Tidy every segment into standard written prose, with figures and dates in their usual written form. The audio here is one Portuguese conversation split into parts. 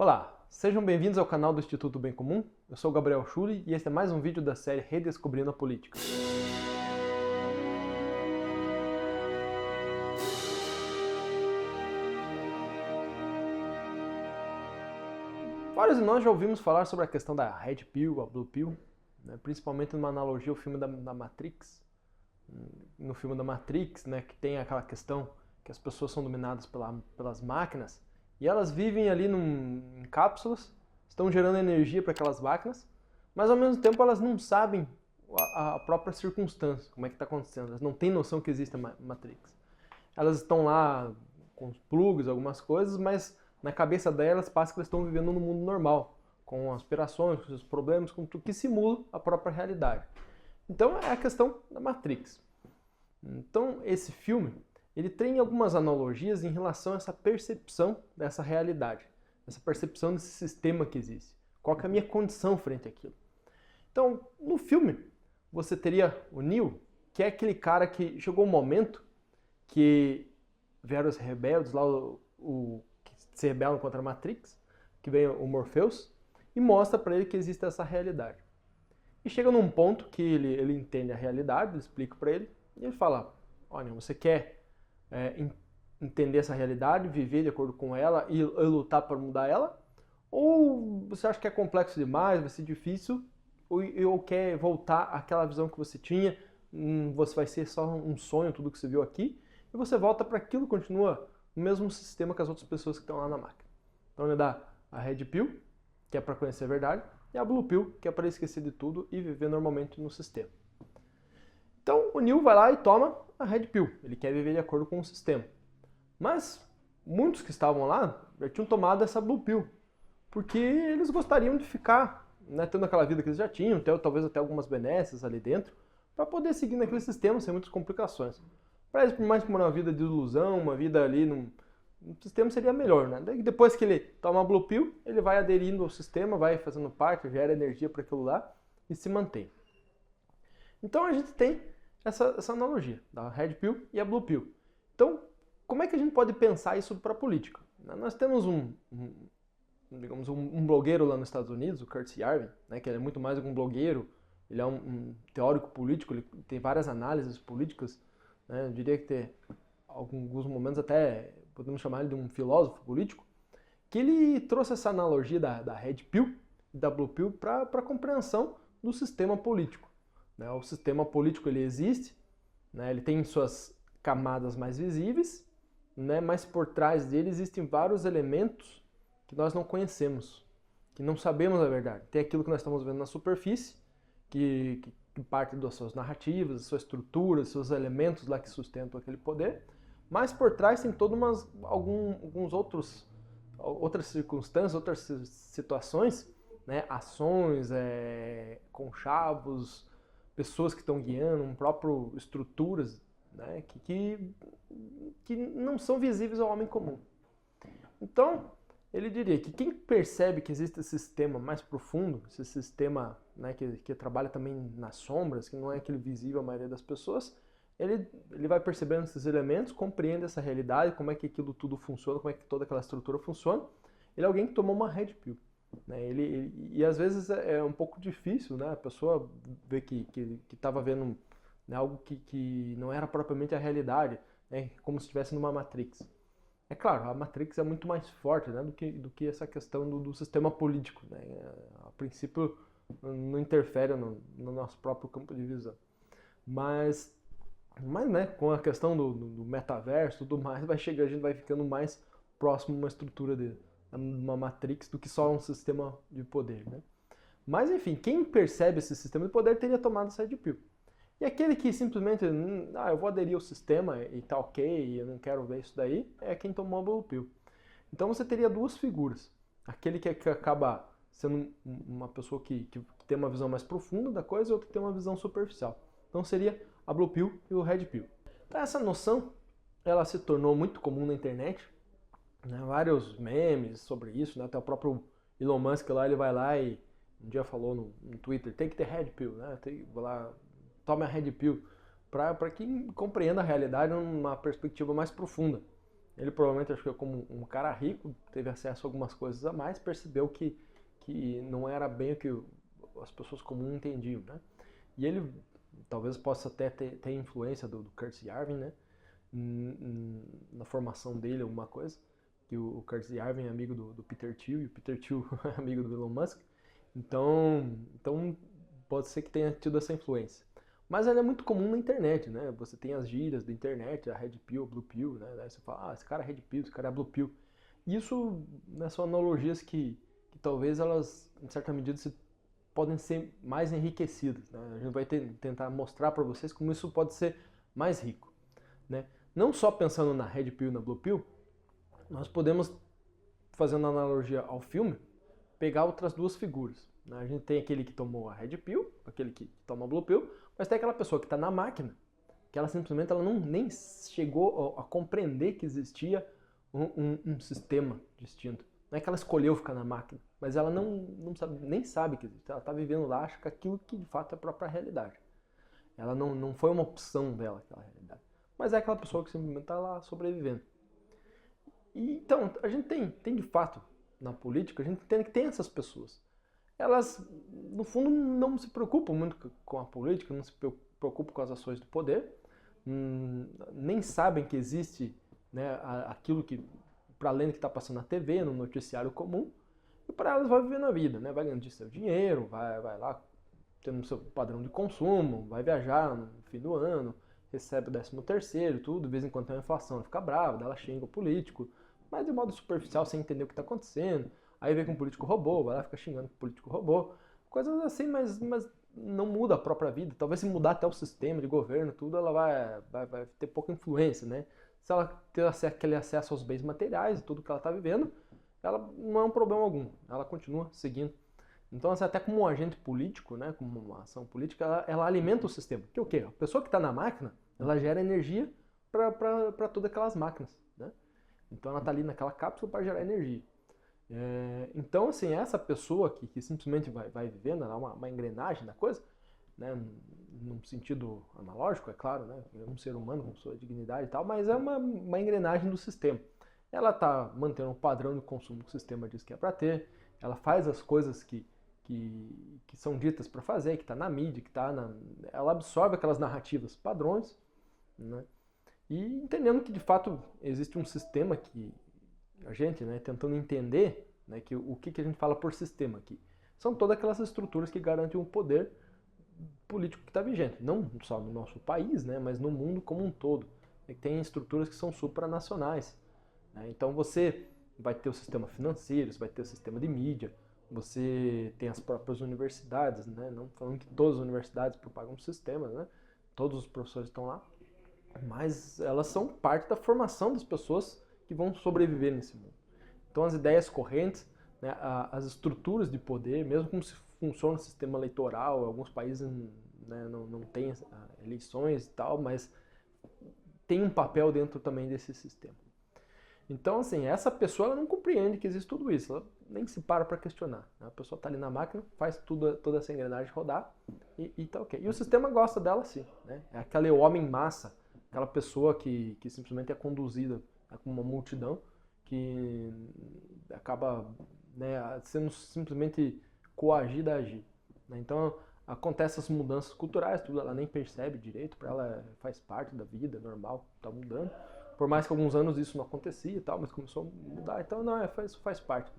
Olá, sejam bem-vindos ao canal do Instituto Bem Comum. Eu sou o Gabriel Schulli e este é mais um vídeo da série Redescobrindo a Política. Vários de nós já ouvimos falar sobre a questão da Red Pill, a Blue Pill, né? Principalmente numa analogia ao filme da Matrix. No filme da Matrix, né, que tem aquela questão que as pessoas são dominadas pelas máquinas e elas vivem ali em cápsulas, estão gerando energia para aquelas máquinas, mas ao mesmo tempo elas não sabem a própria circunstância, como é que está acontecendo. Elas não têm noção que existe a Matrix. Elas estão lá com os plugs, algumas coisas, mas na cabeça delas passa que elas estão vivendo no mundo normal, com aspirações, com seus problemas, com tudo que simula a própria realidade. Então é a questão da Matrix. Então esse filme, ele tem algumas analogias em relação a essa percepção dessa realidade, essa percepção desse sistema que existe. Qual que é a minha condição frente àquilo? Então, no filme, você teria o Neo, que é aquele cara que chegou um momento que vieram os rebeldes lá, que se rebelam contra a Matrix, que vem o Morpheus, e mostra para ele que existe essa realidade. E chega num ponto que ele entende a realidade, ele explica para ele, e ele fala, olha, você quer entender essa realidade, viver de acordo com ela e lutar para mudar ela? Ou você acha que é complexo demais, vai ser difícil, ou quer voltar àquela visão que você tinha, você vai ser só um sonho, tudo que você viu aqui, e você volta para aquilo, continua no mesmo sistema que as outras pessoas que estão lá na máquina. Então ele dá a Red Pill, que é para conhecer a verdade, e a Blue Pill, que é para esquecer de tudo e viver normalmente no sistema. Então o Neo vai lá e toma a Red Pill, ele quer viver de acordo com o sistema. Mas muitos que estavam lá já tinham tomado essa Blue Pill, porque eles gostariam de ficar, né, tendo aquela vida que eles já tinham, talvez até algumas benesses ali dentro, para poder seguir naquele sistema sem muitas complicações. Para eles, por mais que uma vida de ilusão, uma vida ali no sistema seria melhor, né? Daí depois que ele toma a Blue Pill, ele vai aderindo ao sistema, vai fazendo parte, gera energia para aquilo lá e se mantém. Então a gente tem essa analogia da Red Pill e a Blue Pill. Então, como é que a gente pode pensar isso para a política? Nós temos digamos, um blogueiro lá nos Estados Unidos, o Curtis Yarvin, né, que ele é muito mais do que um blogueiro, ele é um teórico político, ele tem várias análises políticas, né, eu diria que tem alguns momentos até podemos chamar ele de um filósofo político, que ele trouxe essa analogia da Red Pill e da Blue Pill para a compreensão do sistema político. Né? O sistema político ele existe, né, ele tem suas camadas mais visíveis, né, mas por trás dele existem vários elementos que nós não conhecemos, que não sabemos a verdade. Tem aquilo que nós estamos vendo na superfície, que parte das suas narrativas, da sua estrutura, dos seus elementos lá que sustentam aquele poder, mas por trás tem alguns outras circunstâncias, outras situações, né, ações, conchavos, pessoas que estão guiando, próprio estruturas, né, que não são visíveis ao homem comum. Então, ele diria que quem percebe que existe esse sistema mais profundo, esse sistema, né, que trabalha também nas sombras, que não é aquele visível à maioria das pessoas, ele vai percebendo esses elementos, compreende essa realidade, como é que aquilo tudo funciona, como é que toda aquela estrutura funciona. Ele é alguém que tomou uma Red Pill. Né? E às vezes é um pouco difícil, né? A pessoa ver que estava vendo, né, algo que não era propriamente a realidade, né? Como se estivesse numa Matrix. É claro, a Matrix é muito mais forte, né, do que essa questão do sistema político. Né? A princípio não interfere no nosso próprio campo de visão. Mas né, com a questão do metaverso e tudo mais, a gente vai ficando mais próximo de uma estrutura de uma Matrix do que só um sistema de poder. Né? Mas enfim, quem percebe esse sistema de poder teria tomado essa Red Pill. E aquele que simplesmente, eu vou aderir ao sistema e tá ok, eu não quero ver isso daí, é quem tomou a Blue Pill. Então você teria duas figuras. Aquele que acaba sendo uma pessoa que tem uma visão mais profunda da coisa e outro que tem uma visão superficial. Então seria a Blue Pill e o Red Pill. Então essa noção, ela se tornou muito comum na internet, né? Vários memes sobre isso, né? Até o próprio Elon Musk lá, ele vai lá e um dia falou no Twitter, tem que ter Red Pill, né? Vai lá, tome a Red Pill, para que compreenda a realidade numa perspectiva mais profunda. Ele provavelmente, acho que como um cara rico, teve acesso a algumas coisas a mais, percebeu que não era bem o que as pessoas comuns entendiam, né? E ele talvez possa até ter influência do Curtis Yarvin, né? Na formação dele, alguma coisa. Que o Curtis Yarvin é amigo do Peter Thiel e o Peter Thiel é amigo do Elon Musk. Então pode ser que tenha tido essa influência. Mas ela é muito comum na internet, né? Você tem as gírias da internet, a Red Pill, a Blue Pill, né? Daí você fala, esse cara é Red Pill, esse cara é Blue Pill. Isso, né, são analogias que talvez elas, em certa medida, podem ser mais enriquecidas, né? A gente vai tentar mostrar para vocês como isso pode ser mais rico, né? Não só pensando na Red Pill e na Blue Pill, nós podemos, fazendo analogia ao filme, pegar outras duas figuras. Né? A gente tem aquele que tomou a Red Pill, aquele que toma a Blue Pill, mas tem aquela pessoa que está na máquina, que ela simplesmente ela nem chegou a compreender que existia um sistema distinto. Não é que ela escolheu ficar na máquina, mas ela não sabe, nem sabe que existe. Ela está vivendo lá, acha que aquilo que de fato é a própria realidade. Ela não foi uma opção dela, aquela realidade. Mas é aquela pessoa que simplesmente está lá sobrevivendo. E, então, a gente tem de fato, na política, a gente entende que tem essas pessoas. Elas, no fundo, não se preocupam muito com a política, não se preocupam com as ações do poder, nem sabem que existe, né, aquilo que, para além do que está passando na TV, no noticiário comum, e para elas vai vivendo a vida, né? Vai ganhando seu dinheiro, vai lá tendo seu padrão de consumo, vai viajar no fim do ano, recebe o 13º, tudo, de vez em quando tem uma inflação, ela fica brava, ela xinga o político, mas de modo superficial, sem entender o que está acontecendo. Aí vê que um político roubou, vai lá fica xingando que o político roubou. Coisas assim, mas não muda a própria vida. Talvez se mudar até o sistema de governo, tudo, ela vai ter pouca influência, né? Se ela ter aquele acesso aos bens materiais e tudo que ela está vivendo, ela não é um problema algum. Ela continua seguindo. Então, assim, até como um agente político, né, como uma ação política, ela alimenta o sistema. Que é o quê? A pessoa que está na máquina, ela gera energia para todas aquelas máquinas, né? Então, ela está ali naquela cápsula para gerar energia. Então, assim, essa pessoa que simplesmente vai vivendo, ela é uma engrenagem da coisa, né, num sentido analógico, é claro, né, é um ser humano com sua dignidade e tal, mas é uma engrenagem do sistema. Ela está mantendo um padrão de consumo que o sistema diz que é para ter, ela faz as coisas que são ditas para fazer, que está na mídia, ela absorve aquelas narrativas padrões, né, e entendendo que de fato existe um sistema que a gente, né, tentando entender, né, que o que a gente fala por sistema aqui, são todas aquelas estruturas que garantem o poder político que está vigente, não só no nosso país, né, mas no mundo como um todo. Tem estruturas que são supranacionais, né? Então você vai ter o sistema financeiro, você vai ter o sistema de mídia, você tem as próprias universidades, né? Não falando que todas as universidades propagam sistemas, né? Todos os professores estão lá, mas elas são parte da formação das pessoas que vão sobreviver nesse mundo. Então as ideias correntes, né, as estruturas de poder, mesmo como se funciona o sistema eleitoral, alguns países, né, não tem eleições e tal, mas tem um papel dentro também desse sistema. Então, assim, essa pessoa ela não compreende que existe tudo isso, ela nem se para questionar. A pessoa está ali na máquina, faz toda essa engrenagem rodar e tá ok. E o sistema gosta dela sim, né? É aquele homem massa, aquela pessoa que simplesmente é conduzida como uma multidão, que acaba, né, sendo simplesmente coagida a agir. Né? Então, acontecem essas mudanças culturais, tudo ela nem percebe direito, para ela faz parte da vida, normal, está mudando. Por mais que alguns anos isso não acontecia e tal, mas começou a mudar, então não, isso faz parte.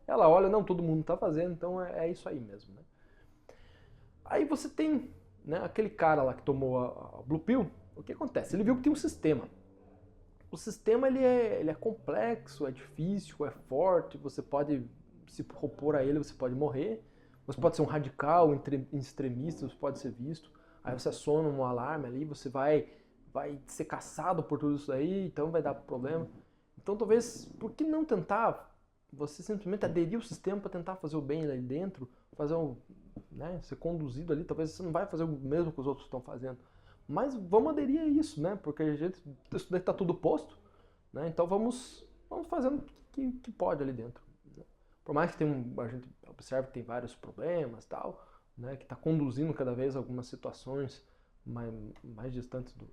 Ela olha, não, todo mundo está fazendo, então é isso aí mesmo. Né? Aí você tem, né, aquele cara lá que tomou a Blue Pill, o que acontece? Ele viu que tem um sistema. O sistema ele é complexo, é difícil, é forte, você pode se propor a ele, você pode morrer, você pode ser um radical, extremista, você pode ser visto, aí você aciona um alarme ali, você vai ser caçado por tudo isso aí, então vai dar problema. Então talvez, por que não tentar você simplesmente aderir ao sistema para tentar fazer o bem ali dentro, né, ser conduzido ali, talvez você não vai fazer o mesmo que os outros estão fazendo. Mas vamos aderir a isso, né? Porque a gente, isso daí está tudo posto, né? Então vamos fazendo o que pode ali dentro. Né? Por mais que a gente observe que tem vários problemas e tal, né? Que está conduzindo cada vez algumas situações mais distantes do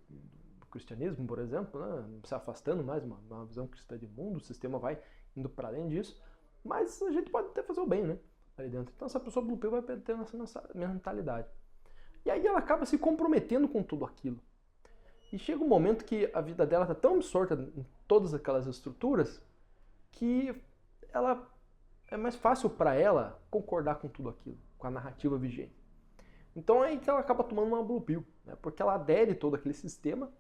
cristianismo, por exemplo, né? Se afastando mais uma visão cristã de mundo, o sistema vai indo para além disso, mas a gente pode até fazer o bem, né? Ali dentro. Então essa pessoa Blue Pill vai ter essa mentalidade. E aí ela acaba se comprometendo com tudo aquilo. E chega um momento que a vida dela está tão absorta em todas aquelas estruturas que ela é mais fácil para ela concordar com tudo aquilo, com a narrativa vigente. Então é aí que ela acaba tomando uma Blue Pill, né? Porque ela adere todo aquele sistema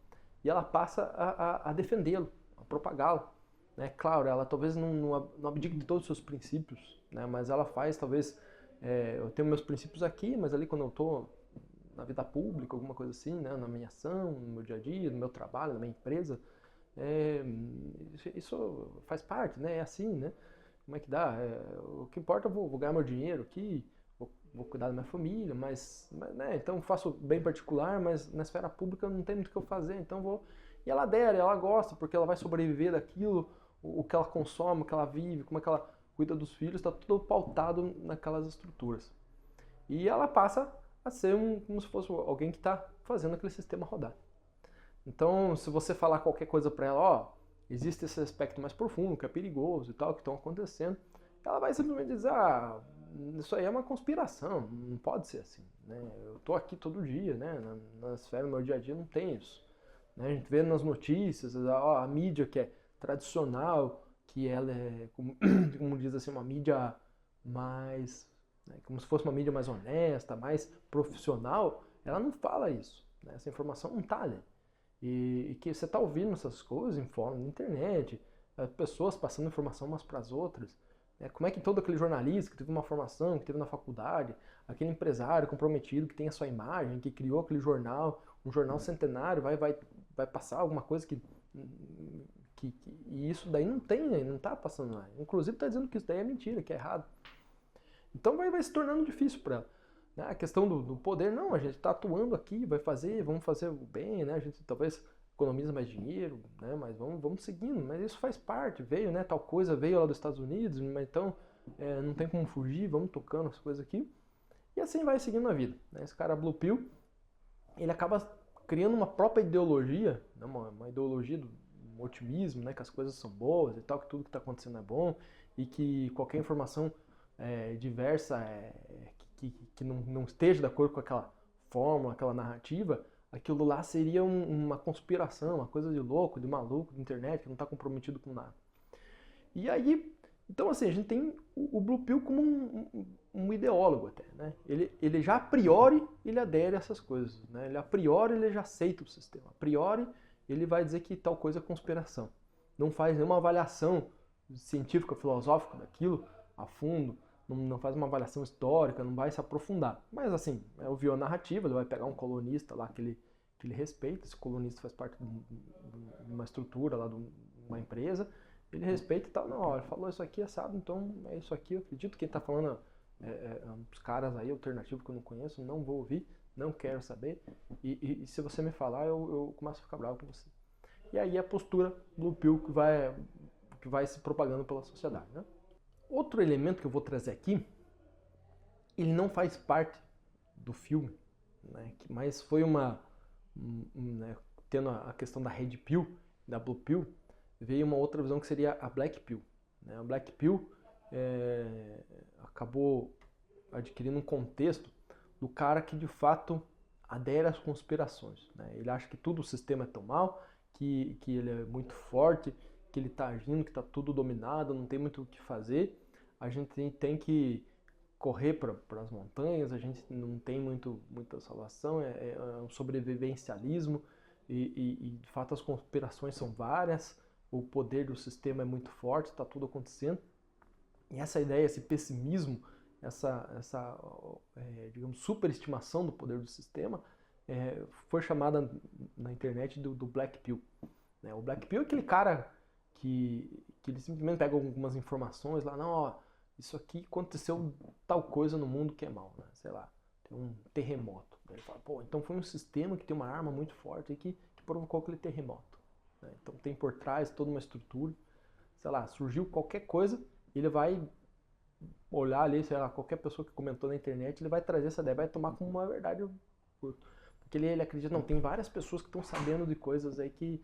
e ela passa a defendê-lo, a propagá-lo. Né? Claro, ela talvez não abdique de todos os seus princípios, né? Mas ela faz, talvez, eu tenho meus princípios aqui, mas ali quando eu estou na vida pública, alguma coisa assim, né? Na minha ação, no meu dia a dia, no meu trabalho, na minha empresa, isso faz parte, né? É assim, né? Como é que dá? O que importa, eu vou ganhar meu dinheiro aqui, vou cuidar da minha família, mas né? Então faço bem particular, mas na esfera pública não tem muito o que eu fazer, então vou... E ela adere, ela gosta, porque ela vai sobreviver daquilo, o que ela consome, o que ela vive, como é que ela cuida dos filhos, está tudo pautado naquelas estruturas. E ela passa a ser como se fosse alguém que está fazendo aquele sistema rodar. Então, se você falar qualquer coisa para ela, ó, existe esse aspecto mais profundo, que é perigoso e tal, que estão acontecendo, ela vai simplesmente dizer, isso aí é uma conspiração, não pode ser assim, né? Eu tô aqui todo dia, né? Na esfera do meu dia a dia não tem isso. Né? A gente vê nas notícias, a mídia que é tradicional, que ela é, como diz assim, uma mídia mais, né, como se fosse uma mídia mais honesta, mais profissional, ela não fala isso. Né? Essa informação não está ali. E que você está ouvindo essas coisas em fórum, na internet, pessoas passando informação umas para as outras. Né? Como é que todo aquele jornalista que teve uma formação, que teve na faculdade, aquele empresário comprometido que tem a sua imagem, que criou aquele jornal, um jornal centenário, vai passar alguma coisa e isso daí não tem, não está passando lá. Inclusive está dizendo que isso daí é mentira, que é errado. Então vai se tornando difícil para ela. Né? A questão do poder, não, a gente está atuando aqui, vamos fazer o bem, né? A gente talvez economiza mais dinheiro, né? Mas vamos seguindo, mas isso faz parte, veio, né? Tal coisa veio lá dos Estados Unidos, mas então não tem como fugir, vamos tocando as coisas aqui. E assim vai seguindo a vida. Né? Esse cara Blue Pill, ele acaba criando uma própria ideologia, né? uma ideologia do otimismo, né? Que as coisas são boas e tal, que tudo que está acontecendo é bom e que qualquer informação diversa que não esteja de acordo com aquela fórmula, aquela narrativa, aquilo lá seria uma conspiração, uma coisa de louco, de maluco, de internet, que não está comprometido com nada. E aí, então assim, a gente tem o Blue Pill como um ideólogo até, né? Ele já a priori, ele adere a essas coisas, né? Ele a priori, ele já aceita o sistema. A priori, ele vai dizer que tal coisa é conspiração. Não faz nenhuma avaliação científica, filosófica daquilo a fundo, não faz uma avaliação histórica, não vai se aprofundar. Mas assim, ouviu a narrativa, ele vai pegar um colunista lá que ele respeita, esse colunista faz parte de uma estrutura lá, de uma empresa, ele respeita e tal, não, ele falou isso aqui, assado, então é isso aqui, eu acredito que ele está falando uns caras aí alternativos que eu não conheço, não vou ouvir, não quero saber, e se você me falar, eu começo a ficar bravo com você. E aí a postura Blue Pill que vai se propagando pela sociedade, né? Outro elemento que eu vou trazer aqui, ele não faz parte do filme, né, mas foi né, tendo a questão da Red Pill, da Blue Pill, veio uma outra visão que seria a Black Pill. Né? A Black Pill acabou adquirindo um contexto do cara que de fato adere às conspirações. Né? Ele acha que tudo o sistema é tão mal, que ele é muito forte, que ele está agindo, que está tudo dominado, não tem muito o que fazer. A gente tem que correr para as montanhas, a gente não tem muita salvação, é um sobrevivencialismo e de fato as conspirações são várias, o poder do sistema é muito forte, está tudo acontecendo. E essa ideia, esse pessimismo, essa digamos, superestimação do poder do sistema foi chamada na internet do Black Pill. Né? O Black Pill é aquele cara que ele simplesmente pega algumas informações lá, não, ó, isso aqui aconteceu tal coisa no mundo que é mal, né? Sei lá, tem um terremoto. Ele fala, pô, então foi um sistema que tem uma arma muito forte que provocou aquele terremoto. Né? Então tem por trás toda uma estrutura, sei lá, surgiu qualquer coisa, ele vai olhar ali, sei lá, qualquer pessoa que comentou na internet, ele vai trazer essa ideia, vai tomar como uma verdade por Porque ele acredita, não, tem várias pessoas que estão sabendo de coisas aí que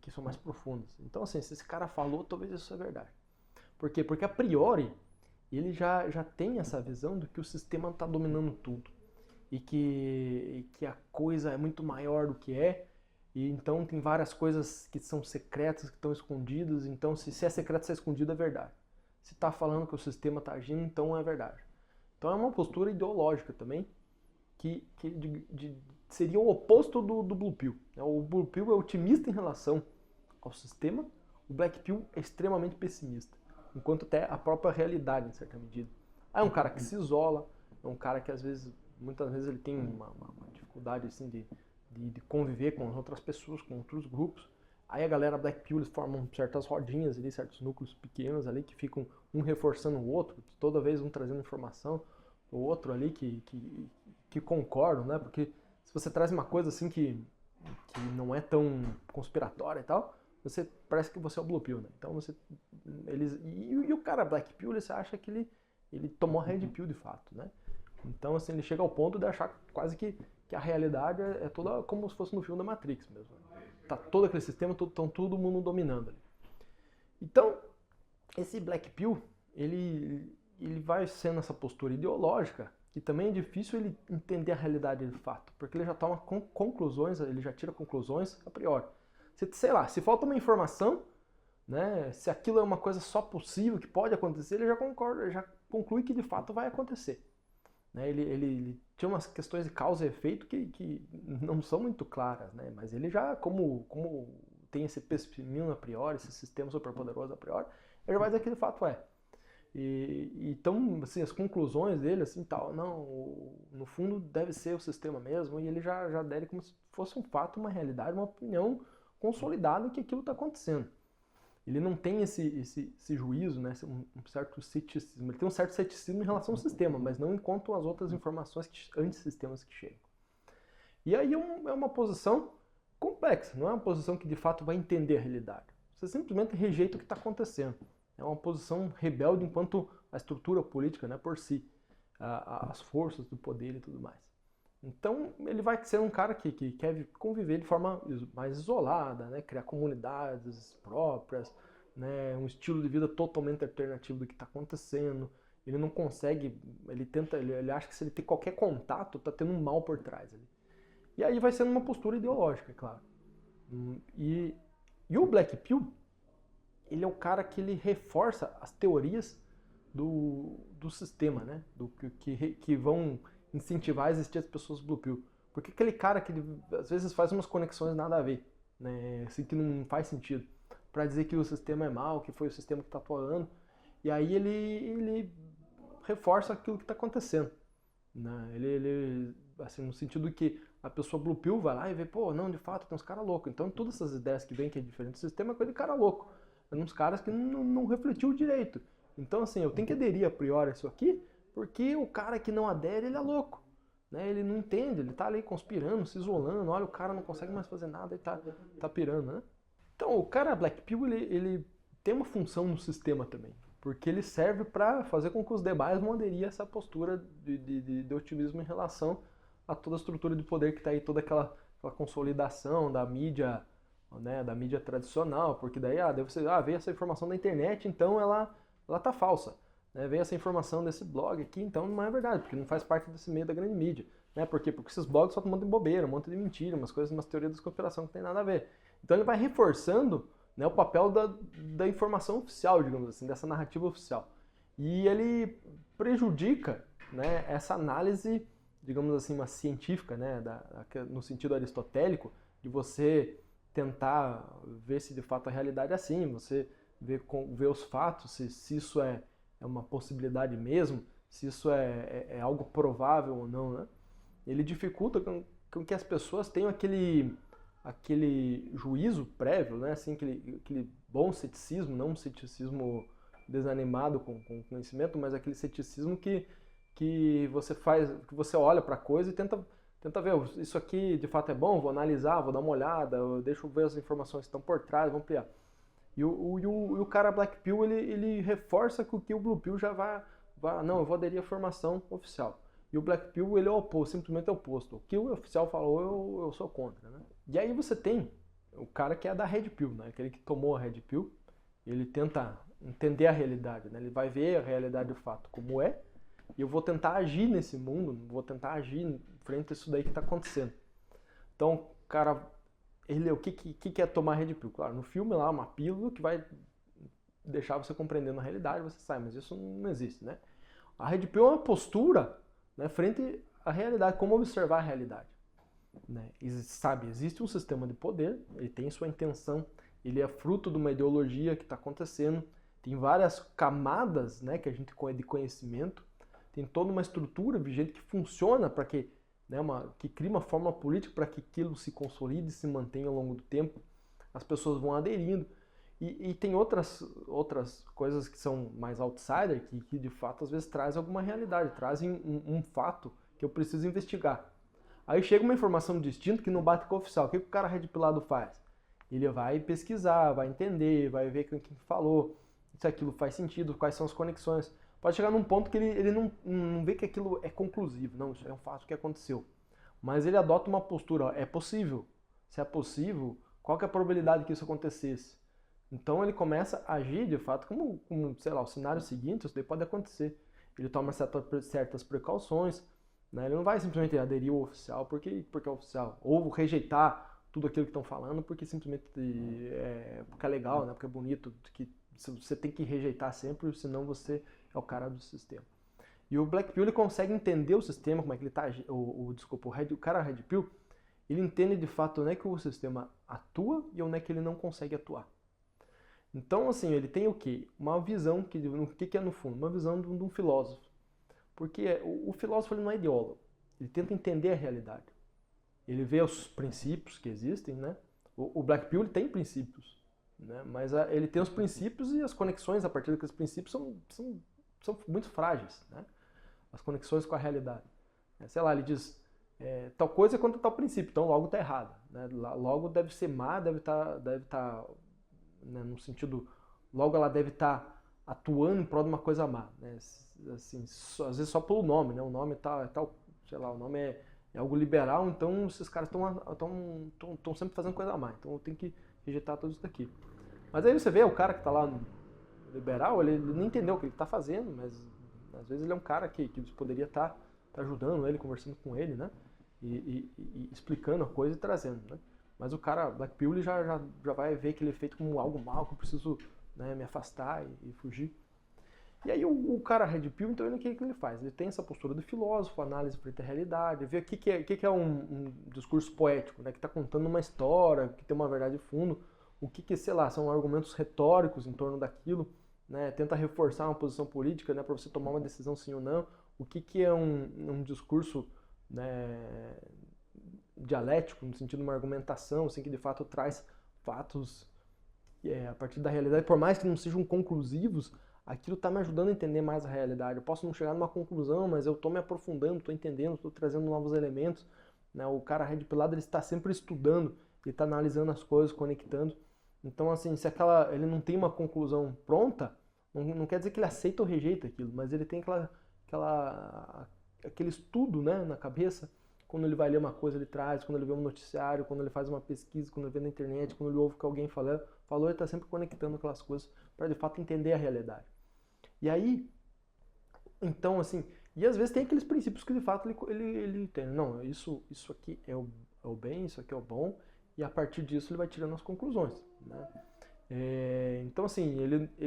são mais profundas. Então, assim, se esse cara falou, talvez isso é verdade. Por quê? Porque a priori, ele já tem essa visão de que o sistema está dominando tudo. E que a coisa é muito maior do que é. E então tem várias coisas que são secretas, que estão escondidas. Então, se é secreto, se é escondido, é verdade. Se está falando que o sistema está agindo, então é verdade. Então é uma postura ideológica também, que seria o oposto do Blue Pill. O Blue Pill é otimista em relação ao sistema, o Black Pill é extremamente pessimista, enquanto até a própria realidade, em certa medida. É um cara que se isola, é um cara que muitas vezes ele tem uma dificuldade assim, de conviver com outras pessoas, com outros grupos. Aí a galera Black Pill, eles formam certas rodinhas ali, certos núcleos pequenos ali, que ficam um reforçando o outro, toda vez um trazendo informação, o outro ali que concordam, né? Porque se você traz uma coisa assim que não é tão conspiratória e tal, parece que você é o Blue Pill, né? Então e o cara Black Pill, você acha que ele tomou Red Pill de fato, né? Então assim, ele chega ao ponto de achar quase que a realidade é toda como se fosse no filme da Matrix mesmo. Tá todo aquele sistema, todo mundo dominando ali. Então, esse Black Pill, ele vai sendo essa postura ideológica, que também é difícil ele entender a realidade de fato, porque ele já toma conclusões, ele já tira conclusões a priori. Sei lá, se falta uma informação, né, se aquilo é uma coisa só possível, que pode acontecer, ele já concorda, ele já conclui que de fato vai acontecer. Né, ele tinha umas questões de causa e efeito que não são muito claras, né, mas ele já, como tem esse pessimismo a priori, esse sistema superpoderoso a priori, ele já vai dizer que de fato é. Então, assim, as conclusões dele, assim, tal, não, no fundo deve ser o sistema mesmo, e ele já dele como se fosse um fato, uma realidade, uma opinião consolidada que aquilo está acontecendo. Ele não tem esse juízo, né, um certo ceticismo. Ele tem um certo ceticismo em relação ao sistema, mas não enquanto as outras informações antissistemas que chegam. E aí é uma posição complexa, não é uma posição que de fato vai entender a realidade. Você simplesmente rejeita o que está acontecendo. É uma posição rebelde enquanto a estrutura política, né, por si, as forças do poder e tudo mais. Então ele vai ser um cara que quer conviver de forma mais isolada, né, criar comunidades próprias, né, um estilo de vida totalmente alternativo do que está acontecendo. Ele não consegue, ele acha que se ele ter qualquer contato, está tendo um mal por trás ali. E aí vai sendo uma postura ideológica, é claro. E o Black Pill, ele é o cara que ele reforça as teorias do sistema, né? Que vão incentivar a existir as pessoas Blue Pill. Porque aquele cara que ele, às vezes faz umas conexões nada a ver, né? Assim, que não faz sentido, para dizer que o sistema é mau, que foi o sistema que está atuando. E aí ele reforça aquilo que está acontecendo, né? Ele, assim, no sentido que a pessoa Blue Pill vai lá e vê, pô, não, de fato, tem uns caras loucos. Então todas essas ideias que vem que é diferente do sistema é coisa de cara louco. É uns caras que não refletiu direito. Então, assim, eu tenho que aderir a priori a isso aqui, porque o cara que não adere, ele é louco. Né? Ele não entende, ele tá ali conspirando, se isolando, olha, o cara não consegue mais fazer nada e tá pirando, né? Então, o cara Black Pill, ele tem uma função no sistema também, porque ele serve para fazer com que os demais vão aderir a essa postura de otimismo em relação a toda a estrutura de poder que tá aí, toda aquela consolidação da mídia, né, da mídia tradicional, porque daí você veio essa informação da internet, então ela tá falsa. Né? Veio essa informação desse blog aqui, então não é verdade, porque não faz parte desse meio da grande mídia. Né? Por quê? Porque esses blogs só um monte de bobeira, um monte de mentira, umas coisas, umas teorias da conspiração que não tem nada a ver. Então ele vai reforçando, né, o papel da informação oficial, digamos assim, dessa narrativa oficial. E ele prejudica, né, essa análise, digamos assim, uma científica, né, no sentido aristotélico, de você tentar ver se de fato a realidade é assim, você ver os fatos, se isso é uma possibilidade mesmo, se isso é algo provável ou não, né? Ele dificulta com que as pessoas tenham aquele juízo prévio, né? Assim, aquele bom ceticismo, não um ceticismo desanimado com conhecimento, mas aquele ceticismo que você olha para a coisa e tenta ver, isso aqui de fato é bom, vou analisar, vou dar uma olhada, deixa eu ver as informações que estão por trás, vamos ampliar. E o cara Black Pill, ele reforça que o Blue Pill já vai, não, eu vou aderir à formação oficial. E o Black Pill, ele é o oposto, simplesmente é o oposto. O que o oficial falou, eu sou contra, né? E aí você tem o cara que é da Red Pill, né? Aquele que tomou a Red Pill, ele tenta entender a realidade, né? Ele vai ver a realidade de fato como é, e eu vou tentar agir nesse mundo, vou tentar agir frente a isso daí que está acontecendo. Então, cara, o que é tomar Red Pill? Claro, no filme lá, uma pílula que vai deixar você compreendendo a realidade, você sai, mas isso não existe, né? A Red Pill é uma postura, né, frente à realidade, como observar a realidade. Né? Sabe, existe um sistema de poder, ele tem sua intenção, ele é fruto de uma ideologia que está acontecendo, tem várias camadas, né, que a gente de conhecimento, tem toda uma estrutura vigente que funciona para que, né, que cria uma forma política para que aquilo se consolide e se mantenha ao longo do tempo, as pessoas vão aderindo. E tem outras coisas que são mais outsider, que de fato às vezes trazem alguma realidade, trazem um fato que eu preciso investigar. Aí chega uma informação distinta que não bate com o oficial. O que o cara redpilado faz? Ele vai pesquisar, vai entender, vai ver quem falou, se aquilo faz sentido, quais são as conexões. Pode chegar num ponto que ele não vê que aquilo é conclusivo. Não, isso é um fato que aconteceu. Mas ele adota uma postura, ó, é possível. Se é possível, qual que é a probabilidade que isso acontecesse? Então ele começa a agir de fato como sei lá, o cenário seguinte, isso daí pode acontecer. Ele toma certas precauções, né? Ele não vai simplesmente aderir ao oficial porque é oficial, ou rejeitar tudo aquilo que estão falando porque simplesmente porque é legal, né? Porque é bonito, que você tem que rejeitar sempre, senão você é o cara do sistema. E o Black Pill ele consegue entender o sistema, como é que ele está, o cara Red Pill, ele entende de fato onde é que o sistema atua e onde é que ele não consegue atuar. Então, assim, ele tem o quê? Uma visão, o que é no fundo? Uma visão de um filósofo. Porque o filósofo ele não é ideólogo, ele tenta entender a realidade. Ele vê os princípios que existem, né? O Black Pill ele tem princípios, né? Mas ele tem os princípios e as conexões a partir daqueles princípios são muito frágeis, né? As conexões com a realidade. Sei lá, ele diz, tal coisa é contra tal princípio, então logo está errado. Né? Logo deve ser má, deve tá né, no sentido, logo ela deve estar atuando em prol de uma coisa má, né? Assim, às vezes só pelo nome, né? O nome sei lá, o nome é algo liberal, então esses caras estão sempre fazendo coisa má, então eu tenho que rejeitar tudo isso daqui. Mas aí você vê o cara que está lá no liberal, ele não entendeu o que ele está fazendo, mas às vezes ele é um cara que poderia estar ajudando ele, conversando com ele, né? E explicando a coisa e trazendo, né? Mas o cara, Black Pill, ele já vai ver aquele efeito como algo mal, que eu preciso, né, me afastar e fugir. E aí o cara Red Pill, então, o que ele faz? Ele tem essa postura do filósofo, análise frente à realidade, vê o que é um discurso poético, né, que está contando uma história, que tem uma verdade de fundo, o que sei lá, são argumentos retóricos em torno daquilo, né, tenta reforçar uma posição política, né, para você tomar uma decisão sim ou não, o que é um discurso, né, dialético, no sentido de uma argumentação, assim, que de fato traz fatos a partir da realidade, por mais que não sejam conclusivos, aquilo está me ajudando a entender mais a realidade. Eu posso não chegar numa conclusão, mas eu estou me aprofundando, estou entendendo, estou trazendo novos elementos. Né? O cara Red Pillado, ele está sempre estudando, ele está analisando as coisas, conectando. Então, assim, se ele não tem uma conclusão pronta, não quer dizer que ele aceita ou rejeita aquilo, mas ele tem aquele estudo, né, na cabeça. Quando ele vai ler uma coisa, ele traz, quando ele vê um noticiário, quando ele faz uma pesquisa, quando ele vê na internet, quando ele ouve que alguém falou, ele está sempre conectando aquelas coisas para de fato entender a realidade. E aí, então assim, e às vezes tem aqueles princípios que de fato ele tem. Não, isso aqui é o bem, isso aqui é o bom, e a partir disso ele vai tirando as conclusões. Né? Então assim,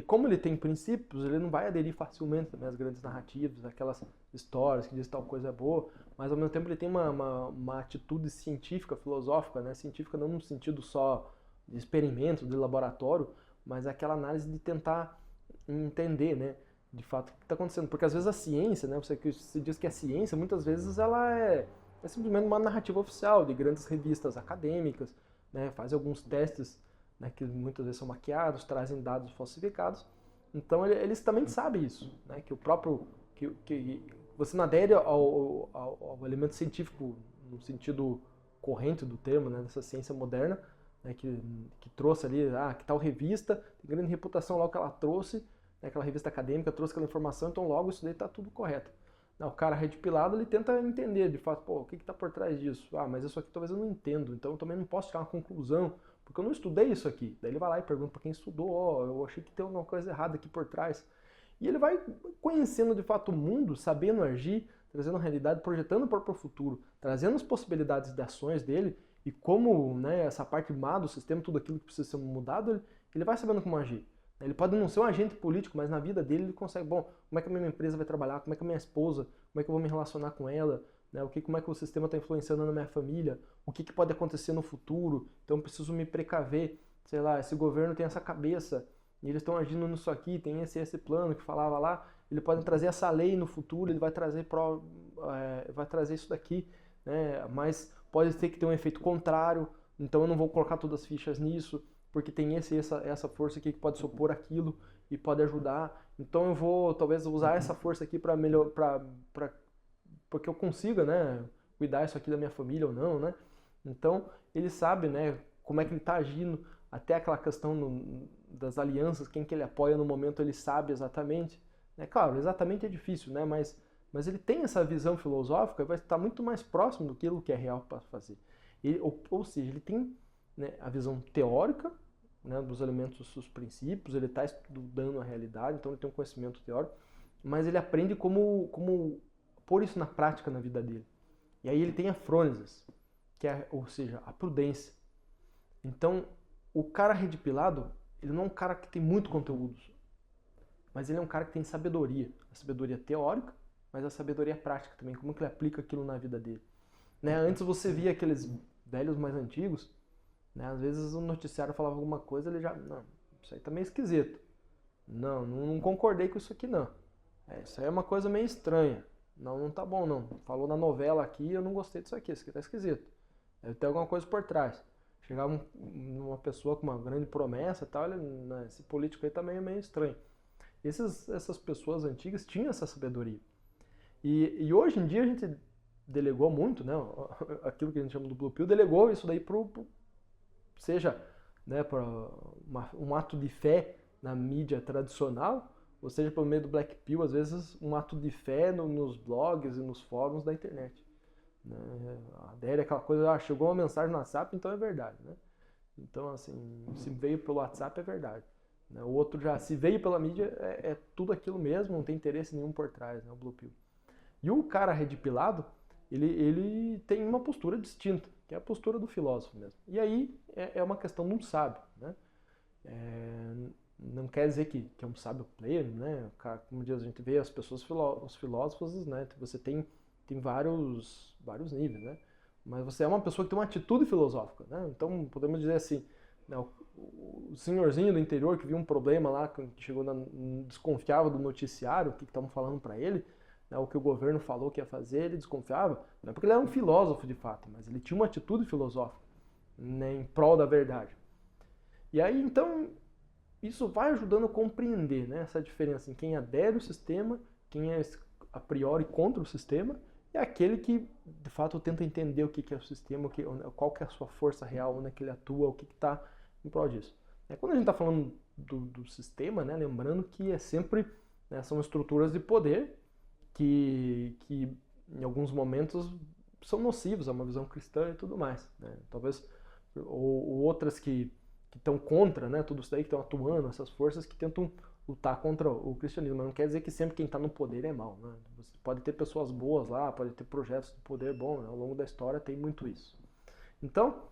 como ele tem princípios, ele não vai aderir facilmente também às grandes narrativas, aquelas histórias que diz tal coisa é boa, mas ao mesmo tempo ele tem uma atitude científica, filosófica, né? Científica não no sentido só de experimento, de laboratório, mas aquela análise de tentar entender, né, de fato o que está acontecendo. Porque às vezes a ciência, né, você diz que a ciência, muitas vezes ela é simplesmente uma narrativa oficial de grandes revistas acadêmicas, né, faz alguns testes, né, que muitas vezes são maquiados, trazem dados falsificados. Então eles também sabem isso, né, que o próprio que você não adere ao elemento científico no sentido corrente do termo, né, dessa ciência moderna, né, que trouxe ali, que tal revista tem grande reputação logo que ela trouxe, né, aquela revista acadêmica trouxe aquela informação, então logo isso daí está tudo correto. O cara red pilado, ele tenta entender, de fato, pô, o que está por trás disso? Ah, mas isso aqui talvez eu não entendo, então eu também não posso tirar uma conclusão, porque eu não estudei isso aqui. Daí ele vai lá e pergunta para quem estudou, ó, eu achei que tem alguma coisa errada aqui por trás. E ele vai conhecendo de fato o mundo, sabendo agir, trazendo a realidade, projetando para o futuro, trazendo as possibilidades de ações dele e como, né, essa parte má do sistema, tudo aquilo que precisa ser mudado, ele vai sabendo como agir. Ele pode não ser um agente político, mas na vida dele ele consegue, bom, como é que a minha empresa vai trabalhar, como é que a minha esposa, como é que eu vou me relacionar com ela, né, como é que o sistema está influenciando na minha família, o que pode acontecer no futuro, então eu preciso me precaver, sei lá, esse governo tem essa cabeça, e eles estão agindo nisso aqui, tem esse plano que falava lá, ele pode trazer essa lei no futuro, ele vai trazer, vai trazer isso daqui, né, mas pode ter que ter um efeito contrário, então eu não vou colocar todas as fichas nisso, porque tem essa força aqui que pode se opor àquilo e pode ajudar. Então eu vou talvez usar essa força aqui para que eu consiga, né, cuidar isso aqui da minha família ou não, né? Então ele sabe, né, como é que ele está agindo, até aquela questão das alianças, quem que ele apoia no momento ele sabe exatamente. É claro, exatamente é difícil, né? Mas ele tem essa visão filosófica, vai estar muito mais próximo do que é real para fazer. Ou seja, ele tem, né, a visão teórica, né, dos elementos, dos princípios, ele está estudando a realidade, então ele tem um conhecimento teórico, mas ele aprende como pôr isso na prática na vida dele. E aí ele tem a frônesis, ou seja, a prudência. Então, o cara redpilado, ele não é um cara que tem muito conteúdo, mas ele é um cara que tem sabedoria. A sabedoria teórica, mas a sabedoria prática também, como que ele aplica aquilo na vida dele. Né? Antes você via aqueles velhos mais antigos, né? Às vezes o noticiário falava alguma coisa, ele já, não, isso aí tá meio esquisito. Não concordei com isso aqui não. Isso aí é uma coisa meio estranha. Não tá bom não. Falou na novela aqui, eu não gostei disso aqui tá esquisito. Deve ter alguma coisa por trás. Chegava uma pessoa com uma grande promessa e tal, esse político aí tá meio estranho. Essas pessoas antigas tinham essa sabedoria. E hoje em dia a gente delegou muito, né? Aquilo que a gente chama do Blue Pill, delegou isso daí seja, né, para um ato de fé na mídia tradicional, ou seja, pelo meio do Black Pill, às vezes um ato de fé nos blogs e nos fóruns da internet. Né? Adere aquela coisa, chegou uma mensagem no WhatsApp, então é verdade. Né? Então, assim, se veio pelo WhatsApp é verdade. Né? O outro já, se veio pela mídia, é tudo aquilo mesmo, não tem interesse nenhum por trás, né, o Blue Pill. E o cara redpilado, ele tem uma postura distinta, que é a postura do filósofo mesmo. E aí é uma questão de um sábio, né? Não quer dizer que é um sábio player, né? Como diz, a gente vê as pessoas, os filósofos, né? Você tem vários níveis, né? Mas você é uma pessoa que tem uma atitude filosófica, né? Então podemos dizer assim, né, o senhorzinho do interior que viu um problema lá, que chegou desconfiava do noticiário, o que estavam falando para ele, o que o governo falou que ia fazer, ele desconfiava, não é porque ele era um filósofo de fato, mas ele tinha uma atitude filosófica, né, em prol da verdade. E aí, então, isso vai ajudando a compreender, né, essa diferença em quem adere ao sistema, quem é a priori contra o sistema, e aquele que, de fato, tenta entender o que é o sistema, qual que é a sua força real, onde é que ele atua, o que está em prol disso. Quando a gente está falando do sistema, né, lembrando que é sempre, né, são estruturas de poder, que em alguns momentos são nocivos a uma visão cristã e tudo mais, né? Talvez ou outras que estão contra, né, tudo isso daí, que estão atuando, essas forças que tentam lutar contra o cristianismo. Mas não quer dizer que sempre quem está no poder é mal, né? Você pode ter pessoas boas lá, pode ter projetos de poder bom, né? Ao longo da história tem muito isso. Então,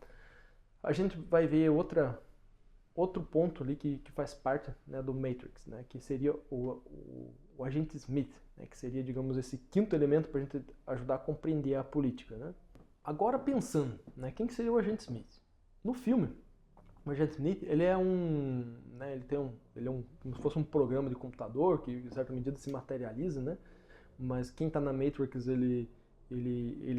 a gente vai ver outro ponto ali que faz parte, né, do Matrix, né, que seria o agente Smith, né, que seria, digamos, esse quinto elemento para a gente ajudar a compreender a política. Né? Agora pensando, né, quem que seria o agente Smith? No filme, o agente Smith, ele é né, ele é como se fosse um programa de computador que, em certa medida, se materializa, né? Mas quem está na Matrix, ele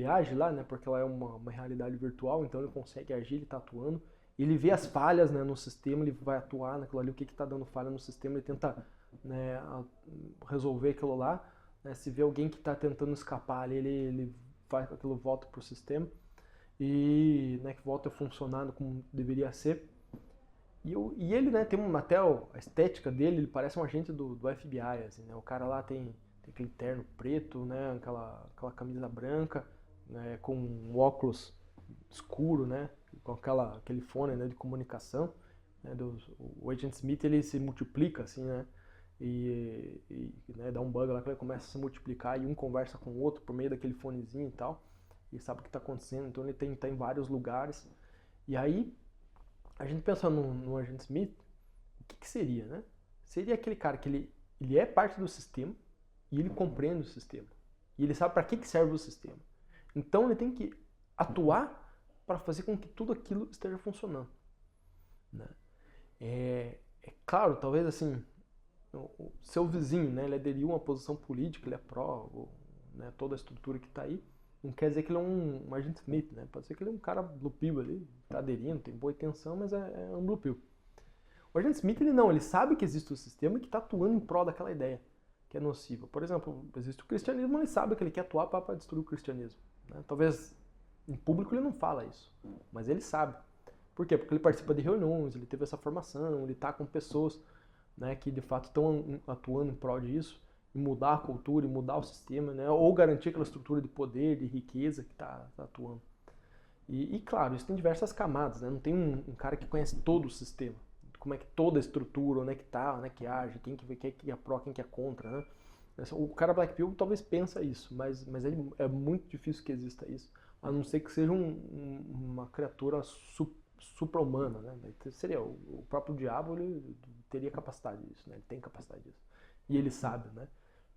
age lá, né, porque ela é uma realidade virtual, então ele consegue agir, ele está atuando. Ele vê as falhas, né, no sistema, ele vai atuar naquilo ali, o que está dando falha no sistema, ele tenta, né, resolver aquilo lá. Né, se vê alguém que está tentando escapar ali, ele faz aquilo, volta para o sistema e, né, que volta a funcionar como deveria ser. E ele, né, tem até a estética dele, ele parece um agente do FBI, assim, né, o cara lá tem aquele terno preto, né, aquela camisa branca, né, com um óculos escuro, né, com aquele fone, né, de comunicação. Né, o Agent Smith ele se multiplica assim, né, né, dá um bug lá que ele começa a se multiplicar e um conversa com o outro por meio daquele fonezinho e tal, e sabe o que está acontecendo, então ele tá em vários lugares. E aí, a gente pensa no Agent Smith, o que seria, né? Seria aquele cara que ele é parte do sistema e ele compreende o sistema. E ele sabe para que serve o sistema. Então ele tem que atuar para fazer com que tudo aquilo esteja funcionando. Né? É claro, talvez assim, o seu vizinho, né, ele aderiu a uma posição política, ele é pró, né, toda a estrutura que está aí, não quer dizer que ele é um Agent Smith, né? Pode ser que ele é um cara blue pill ali, está aderindo, tem boa intenção, mas é um blue pill. O Agent Smith, ele sabe que existe o sistema e que está atuando em prol daquela ideia que é nociva. Por exemplo, existe o cristianismo, ele sabe que ele quer atuar para destruir o cristianismo. Né? Talvez em público ele não fala isso, mas ele sabe. Por quê? Porque ele participa de reuniões, ele teve essa formação, ele está com pessoas, né, que de fato estão atuando em prol disso, e mudar a cultura, e mudar o sistema, né, ou garantir aquela estrutura de poder, de riqueza que está atuando. E claro, isso tem diversas camadas, né? Não tem um cara que conhece todo o sistema. Como é que toda a estrutura, onde é que tá, onde é que age, quem que é pró, quem que é contra, né? O cara Black Pill talvez pensa isso, mas é muito difícil que exista isso, a não ser que seja uma criatura supra-humana, né? Seria o próprio diabo, ele teria capacidade disso, né? Ele tem capacidade disso. E ele sabe, né?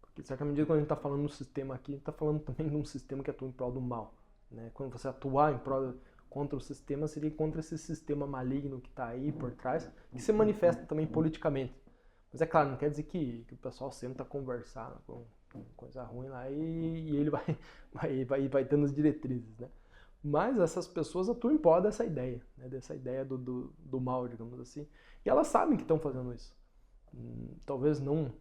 Porque, de certa medida, quando a gente está falando no sistema aqui, a gente está falando também de um sistema que atua em prol do mal. Né? Quando você atuar em prol contra o sistema, seria contra esse sistema maligno que está aí por trás, que se manifesta também politicamente. Mas é claro, não quer dizer que o pessoal senta conversar com coisa ruim lá e ele vai dando as diretrizes, né? Mas essas pessoas atuam em prol dessa ideia, né? Dessa ideia do mal, digamos assim. E elas sabem que estão fazendo isso. Talvez não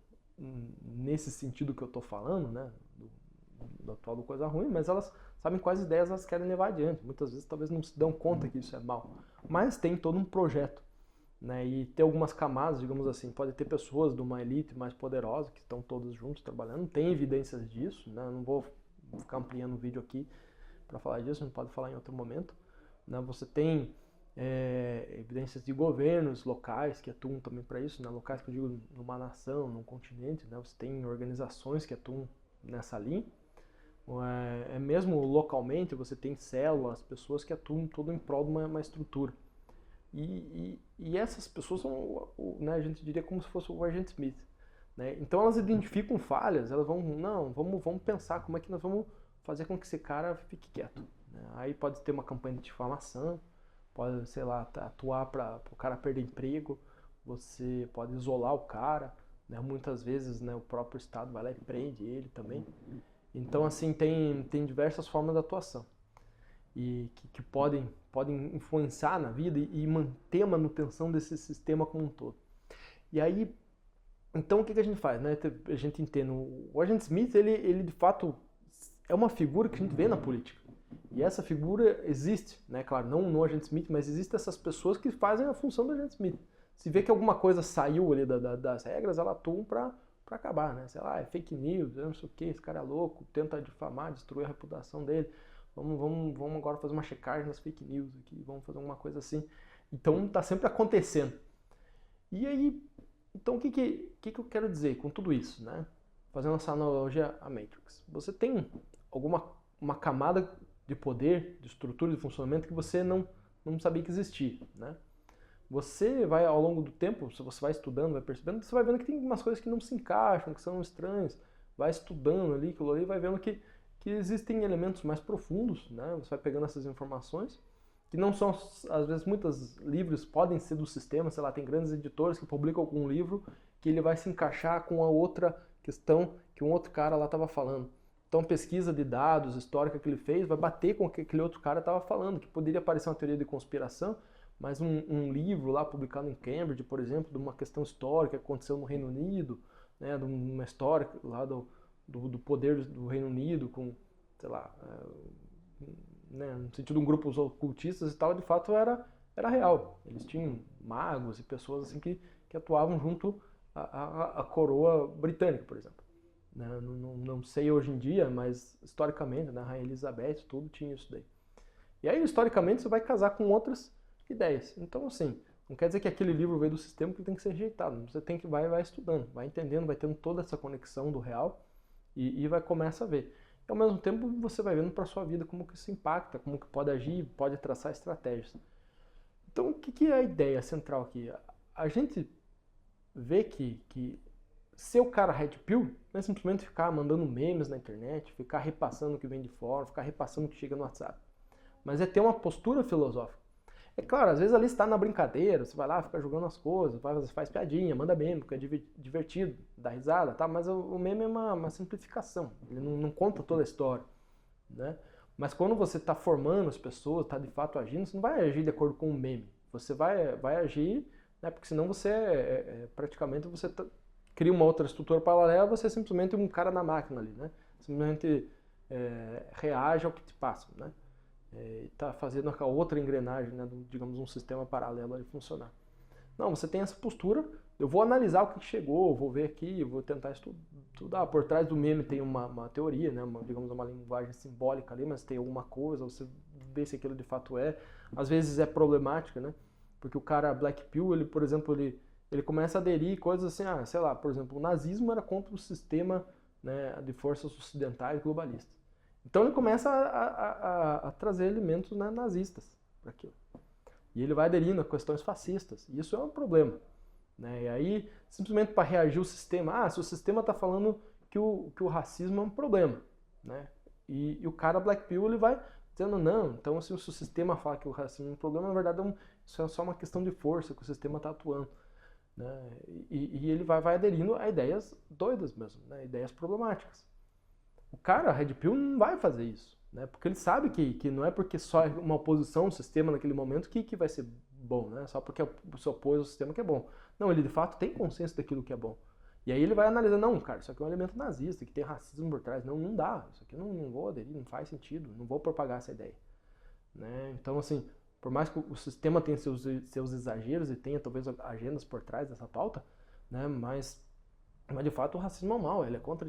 nesse sentido que eu estou falando, né? Do atual do coisa ruim, mas elas sabem quais ideias elas querem levar adiante. Muitas vezes talvez não se dão conta que isso é mal, mas tem todo um projeto, né? E tem algumas camadas, digamos assim, pode ter pessoas de uma elite mais poderosa que estão todos juntos trabalhando, tem evidências disso, né? Eu não vou ficar ampliando o vídeo aqui para falar disso, a gente pode falar em outro momento, né? Você tem evidências de governos locais que atuam também para isso, né? Locais que eu digo numa nação, num continente, né? Você tem organizações que atuam nessa linha. Mesmo localmente você tem células, pessoas que atuam todo em prol de uma estrutura. E essas pessoas são, né, a gente diria como se fosse o Agent Smith. Né? Então elas identificam falhas, elas vamos pensar como é que nós vamos fazer com que esse cara fique quieto. Né? Aí pode ter uma campanha de difamação, pode, sei lá, atuar para o cara perder emprego, você pode isolar o cara, né? Muitas vezes, né, o próprio Estado vai lá e prende ele também. Então, assim, tem diversas formas de atuação e que podem influenciar na vida e manter a manutenção desse sistema como um todo. E aí, então, o que a gente faz? Né? A gente entende, o Agent Smith, ele de fato é uma figura que a gente vê na política. E essa figura existe, né? Claro, não no Agent Smith, mas existem essas pessoas que fazem a função do Agent Smith. Se vê que alguma coisa saiu ali das regras, elas atuam para acabar, né? Sei lá, é fake news, eu não sei o que, esse cara é louco, tenta difamar, destruir a reputação dele. Vamos agora fazer uma checagem nas fake news aqui, vamos fazer alguma coisa assim. Então tá sempre acontecendo. E aí, então o que eu quero dizer com tudo isso, né? Fazendo essa analogia à Matrix. Você tem uma camada de poder, de estrutura, de funcionamento que você não sabia que existia, né? Você vai, ao longo do tempo, se você vai estudando, vai percebendo, você vai vendo que tem umas coisas que não se encaixam, que são estranhas. Vai estudando ali, aquilo ali, vai vendo que existem elementos mais profundos, né? Você vai pegando essas informações, que não são, às vezes, muitos livros podem ser do sistema, sei lá, tem grandes editores que publicam algum livro que ele vai se encaixar com a outra questão que um outro cara lá estava falando. Então, pesquisa de dados histórica que ele fez vai bater com o que aquele outro cara estava falando, que poderia parecer uma teoria de conspiração, mas um livro lá publicado em Cambridge, por exemplo, de uma questão histórica que aconteceu no Reino Unido, né, de uma história lá do poder do Reino Unido com, sei lá, né, no sentido de um grupo ocultistas e tal, de fato era real. Eles tinham magos e pessoas assim que atuavam junto à coroa britânica, por exemplo. né? Não sei hoje em dia, mas historicamente, na Rainha Elizabeth, tudo tinha isso daí. E aí, historicamente, você vai casar com outras ideias. Então, assim, não quer dizer que aquele livro veio do sistema que tem que ser rejeitado. Você tem que vai estudando, vai entendendo, vai tendo toda essa conexão do real e vai começar a ver. E, ao mesmo tempo, você vai vendo para sua vida como que isso impacta, como que pode agir, pode traçar estratégias. Então, o que é a ideia central aqui? A gente vê que ser o cara red pill não é simplesmente ficar mandando memes na internet, ficar repassando o que vem de fora, ficar repassando o que chega no WhatsApp. Mas é ter uma postura filosófica. É claro, às vezes ali você está na brincadeira, você vai lá, fica jogando as coisas, faz piadinha, manda meme, porque é divertido, dá risada, tá? Mas o meme é uma simplificação, ele não conta toda a história, né? Mas quando você está formando as pessoas, está de fato agindo, você não vai agir de acordo com o meme. Você vai agir, né? Porque senão você praticamente você cria uma outra estrutura paralela, você é simplesmente um cara na máquina ali, né? Simplesmente reage ao que te passa, né? Está fazendo a outra engrenagem, né, digamos, um sistema paralelo ali funcionar. Não, você tem essa postura, eu vou analisar o que chegou, vou ver aqui, vou tentar estudar. Por trás do meme tem uma teoria, né, digamos, uma linguagem simbólica ali, mas tem alguma coisa, você vê se aquilo de fato é. Às vezes é problemática, né, porque o cara Black Pill, ele, por exemplo, ele começa a aderir coisas assim, sei lá, por exemplo, o nazismo era contra o sistema, né, de forças ocidentais globalistas. Então ele começa a trazer elementos, né, nazistas para aquilo. E ele vai aderindo a questões fascistas. E isso é um problema, né? E aí, simplesmente para reagir o sistema, se o sistema está falando que o racismo é um problema, né? E o cara Black Pill, ele vai dizendo, não, então assim, se o sistema fala que o racismo é um problema, na verdade isso é só uma questão de força que o sistema está atuando, né? E ele vai aderindo a ideias doidas mesmo, né? Ideias problemáticas. O cara, Red Pill, não vai fazer isso, né? Porque ele sabe que não é porque só é uma oposição ao sistema naquele momento que vai ser bom, né? Só porque se opôs ao sistema que é bom. Não, ele de fato tem consciência daquilo que é bom. E aí ele vai analisar, não, cara, isso aqui é um elemento nazista, que tem racismo por trás. Não dá, isso aqui não vou aderir, não faz sentido, não vou propagar essa ideia, né? Então, assim, por mais que o sistema tenha seus exageros e tenha talvez agendas por trás dessa pauta, né? Mas de fato o racismo é um mal, ele é contra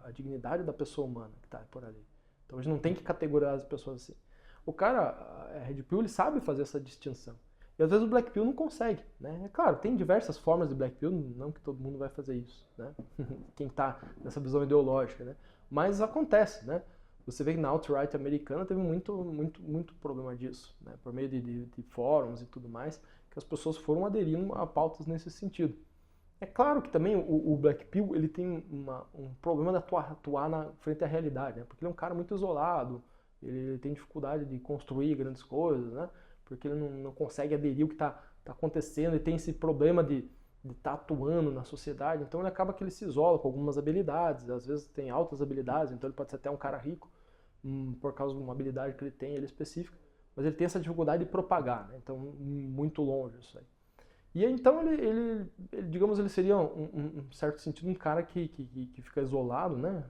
a dignidade da pessoa humana que está por ali. Então a gente não tem que categorizar as pessoas assim. O cara, Red Pill, ele sabe fazer essa distinção. E às vezes o Black Pill não consegue, né? É claro, tem diversas formas de Black Pill, não que todo mundo vai fazer isso, né? Quem está nessa visão ideológica, né? Mas acontece, né? Você vê que na alt-right americana teve muito problema disso, né? Por meio de fóruns e tudo mais, que as pessoas foram aderindo a pautas nesse sentido. É claro que também o Black Pill, ele tem um problema de atuar na frente à realidade, né? Porque ele é um cara muito isolado, ele tem dificuldade de construir grandes coisas, né? Porque ele não consegue aderir ao que está acontecendo e tem esse problema de estar atuando na sociedade, então ele acaba que ele se isola com algumas habilidades, às vezes tem altas habilidades, então ele pode ser até um cara rico, por causa de uma habilidade que ele tem, ele específica, mas ele tem essa dificuldade de propagar, né? Então muito longe isso aí. E então ele digamos, ele seria um certo sentido um cara que fica isolado, né,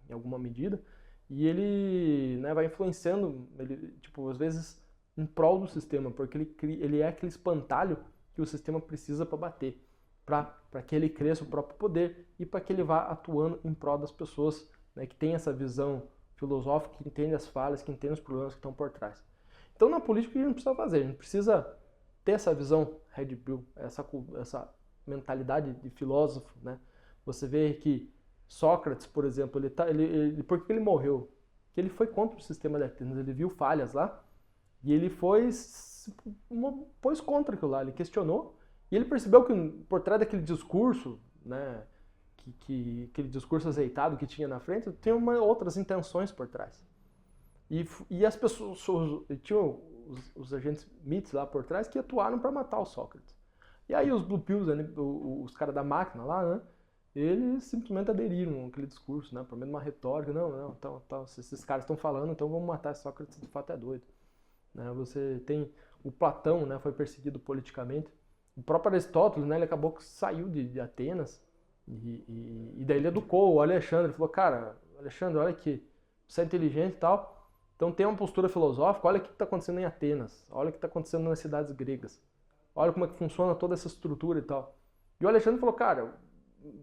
em alguma medida, e ele, né, vai influenciando, ele, tipo, às vezes em prol do sistema, porque ele é aquele espantalho que o sistema precisa para bater, para que ele cresça o próprio poder e para que ele vá atuando em prol das pessoas, né, que tem essa visão filosófica, que entende as falhas, que entende os problemas que estão por trás. Então na política o que a gente precisa fazer? A gente precisa ter essa visão Red Pill, essa mentalidade de filósofo, né? Você vê que Sócrates, por exemplo, por que ele morreu? Porque ele foi contra o sistema de Atenas, ele viu falhas lá e ele pôs contra aquilo lá, ele questionou e ele percebeu que por trás daquele discurso, né, aquele discurso azeitado que tinha na frente, tem outras intenções por trás. E as pessoas tinham os agentes MITs lá por trás que atuaram para matar o Sócrates. E aí os Blue Pills, os caras da máquina lá, né, eles simplesmente aderiram àquele discurso, né, por meio de uma retórica, então, se esses caras estão falando, então vamos matar Sócrates, de fato é doido. Né, você tem o Platão, né, foi perseguido politicamente. O próprio Aristóteles, né, ele acabou que saiu de Atenas e daí ele educou o Alexandre, ele falou, cara, Alexandre, olha aqui, você é inteligente e tal, então tem uma postura filosófica, olha o que está acontecendo em Atenas, olha o que está acontecendo nas cidades gregas, olha como é que funciona toda essa estrutura e tal. E o Alexandre falou, cara,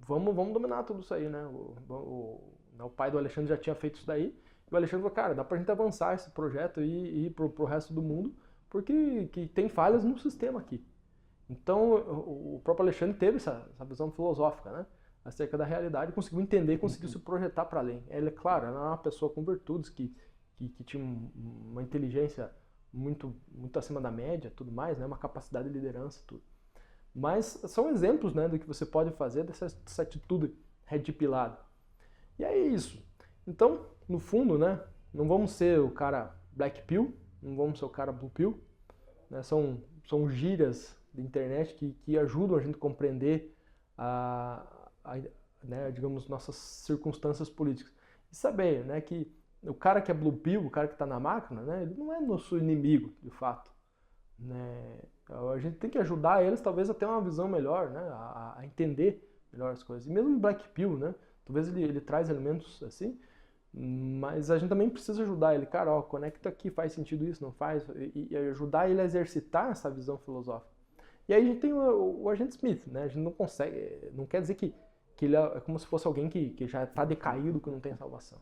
vamos dominar tudo isso aí, né? O pai do Alexandre já tinha feito isso daí, e o Alexandre falou, cara, dá pra gente avançar esse projeto e ir pro resto do mundo, porque que tem falhas no sistema aqui. Então, o próprio Alexandre teve essa visão filosófica, né? Acerca da realidade, conseguiu entender, conseguiu se projetar para além. Ele, claro, era uma pessoa com virtudes, que tinha uma inteligência muito acima da média, tudo mais, né? Uma capacidade de liderança, tudo. Mas são exemplos, né, do que você pode fazer dessa atitude red pilada. E é isso. Então, no fundo, né, não vamos ser o cara black pill, não vamos ser o cara blue pill, né? São gírias da internet que ajudam a gente a compreender né, digamos, nossas circunstâncias políticas. E saber, né, que o cara que é blue pill, o cara que está na máquina, né, ele não é nosso inimigo, de fato. Né? A gente tem que ajudar eles, talvez, a ter uma visão melhor, né, a entender melhor as coisas. E mesmo o black pill, né, talvez ele traz elementos assim, mas a gente também precisa ajudar ele. Cara, ó, conecta aqui, faz sentido isso, não faz? E ajudar ele a exercitar essa visão filosófica. E aí a gente tem o agente Smith, né? A gente não consegue, não quer dizer que ele é como se fosse alguém que já está decaído, que não tem salvação.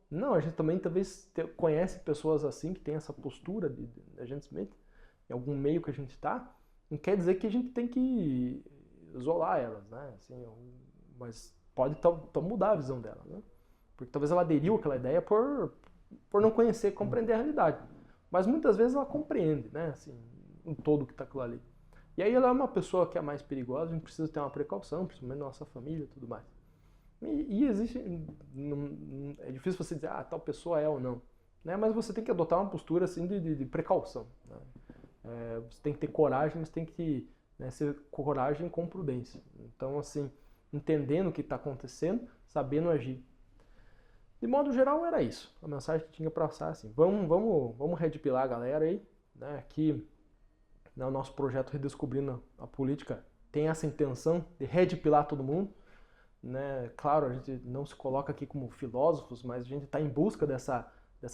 Não, a gente também talvez conhece pessoas assim, que tem essa postura de agente Smith, em algum meio que a gente está, não quer dizer que a gente tem que isolar elas, né? Assim, mas pode mudar a visão dela, né? Porque talvez ela aderiu àquela ideia por não conhecer, compreender a realidade. Mas muitas vezes ela compreende, né? Assim, um todo que está aquilo ali. E aí ela é uma pessoa que é mais perigosa, a gente precisa ter uma precaução, principalmente na nossa família e tudo mais. E existe... é difícil você dizer, tal pessoa é ou não. Né? Mas você tem que adotar uma postura assim, de precaução. Né? Você tem que ter coragem, mas tem que, né, ser coragem com prudência. Então, assim, entendendo o que está acontecendo, sabendo agir. De modo geral, era isso. A mensagem que tinha para passar, assim, vamos redpilar a galera aí, né? Aqui, né, o nosso projeto Redescobrindo a Política tem essa intenção de redpilar todo mundo, né? Claro, a gente não se coloca aqui como filósofos, mas a gente está em busca dessa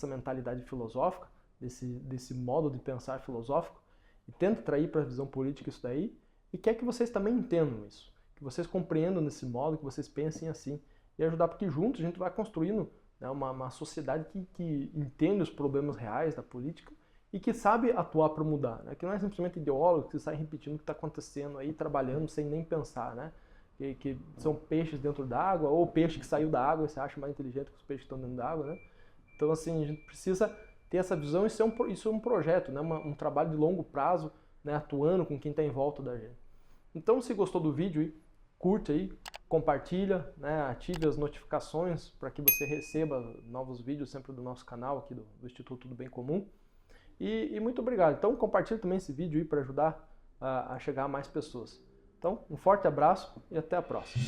mentalidade filosófica, desse modo de pensar filosófico, e tenta trair para a visão política isso daí, e quer que vocês também entendam isso, que vocês compreendam desse modo, que vocês pensem assim, e ajudar, porque juntos a gente vai construindo, né, uma sociedade que entende os problemas reais da política e que sabe atuar para mudar, né? Que não é simplesmente ideólogo que sai repetindo o que está acontecendo aí, trabalhando sem nem pensar, né? Que são peixes dentro da água, ou peixe que saiu da água e você acha mais inteligente que os peixes que estão dentro da água, né? Então, assim, a gente precisa ter essa visão, isso é um projeto, né? Um trabalho de longo prazo, né? Atuando com quem está em volta da gente. Então, se gostou do vídeo, curte aí, compartilha, né, ative as notificações para que você receba novos vídeos sempre do nosso canal aqui do Instituto do Bem Comum. E muito obrigado. Então compartilhe também esse vídeo aí para ajudar a chegar a mais pessoas. Então, um forte abraço e até a próxima.